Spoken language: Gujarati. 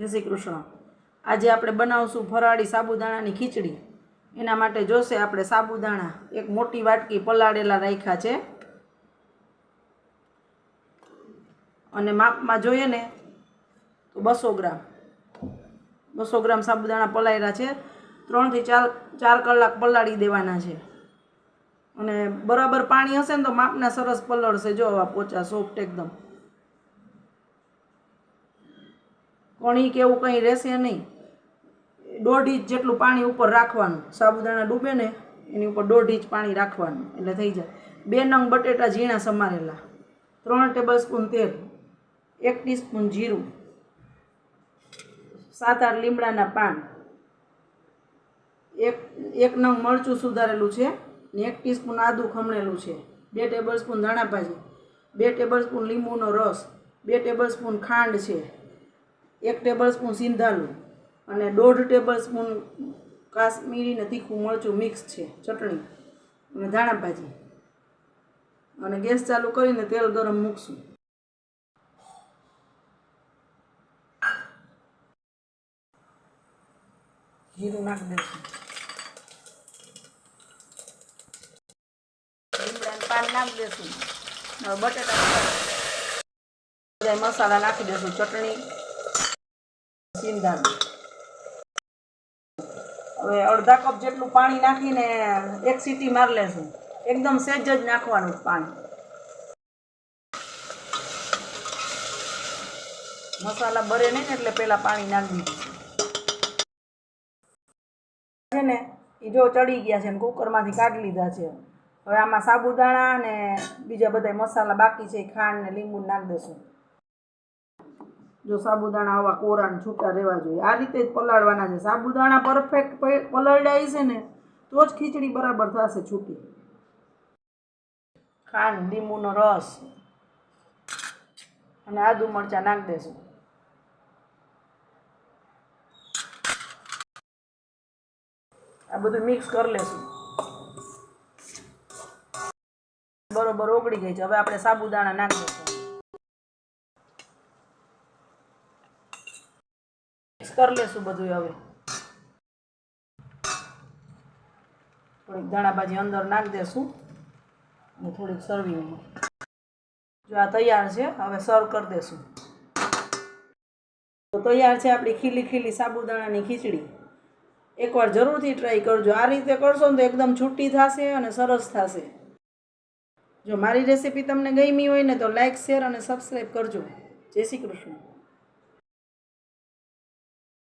જય શ્રી કૃષ્ણ। આજે આપણે બનાવશું ફરાળી સાબુદાણાની ખીચડી। એના માટે જોશે આપણે સાબુદાણા એક મોટી વાટકી પલાળેલા રાખ્યા છે અને માપમાં જોઈએ ને તો 200 ગ્રામ સાબુદાણા પલાળ્યા છે। 3 થી 4 કલાક પલાળી દેવાના છે અને બરાબર પાણી હશે ને તો માપના સરસ પલળશે। જો આવા પોચા સોફ્ટ એકદમ, કણી કે એવું કંઈ રહેશે નહીં। 1.5 ઇંચ જેટલું પાણી ઉપર રાખવાનું। સાબુદાણા ડૂબે ને એની ઉપર 1.5 ઇંચ પાણી રાખવાનું એટલે થઈ જાય। 2 નંગ બટેટા ઝીણા સમારેલા, 3 ટેબલસ્પૂન તેલ, 1 ટીસ્પૂન જીરું, 7-8 લીમડાના પાન, 1 નંગ મરચું સુધારેલું છે ને 1 ટીસ્પૂન આદું ખમણેલું છે, 2 ટેબલસ્પૂન ધાણા ભાજી, 2 ટેબલસ્પૂન લીંબુનો રસ, 2 ટેબલસ્પૂન ખાંડ છે, 1 ટેબલસ્પૂન સિંધાલું અને 1.5 ટેબલસ્પૂન કાશ્મીરી ને તીખું મરચું મિક્સ છે, ચટણી અને ધાણા ભાજી। અને ગેસ ચાલુ કરીને તેલ ગરમ મૂકશું। જીરું નાખી દઈશું, લીમડાના પાન નાખી દઈશું। હવે બટેટા મસાલા નાખી દઈશું, ચટણી, સિંધાલું। હવે અડધા કપ જેટલું પાણી નાખીને 1 સીટી મારી લેશું। એકદમ સહેજ જ નાખવાનું પાણી। મસાલા બરે નહીં ને એટલે પહેલાં પાણી નાખી દીધું છે ને એ જો ચડી ગયા છે ને કુકરમાંથી કાઢી લીધા છે। હવે આમાં સાબુદાણા અને બીજા બધા મસાલા બાકી છે, ખાંડ ને લીંબુ નાખી દઈશું। જો સાબુદાણા આવા કોરા ને છૂટા રહેવા જોઈએ, આ રીતે જ પલાળવાના છે। સાબુદાણા પરફેક્ટ પલળ્યા છે ને તો જ ખીચડી બરાબર થશે છૂટી। ખાંડ, લીંબુનો રસ અને આદુ મરચાં નાખી દઈશું। આ બધું મિક્સ કરી લેશું। બરોબર ઓગળી ગઈ છે। હવે આપણે સાબુદાણા નાખી દઈશું, મિક્સ કરી લેશું બધું। હવે થોડીક ધાણા ભાજી અંદર નાખી દેશું અને થોડીક સર્વિંગમાં। જો આ તૈયાર છે, હવે સર્વ કરી દેશું। તો તૈયાર છે આપણી ખીલી ખીલી સાબુદાણાની ખીચડી। એકવાર જરૂરથી ટ્રાય કરજો। આ રીતે કરશો ને તો એકદમ છૂટી થશે અને સરસ થશે। જો મારી રેસીપી તમને ગમી હોય ને તો લાઈક, શેર અને સબસ્ક્રાઈબ કરજો। જય શ્રી કૃષ્ણ।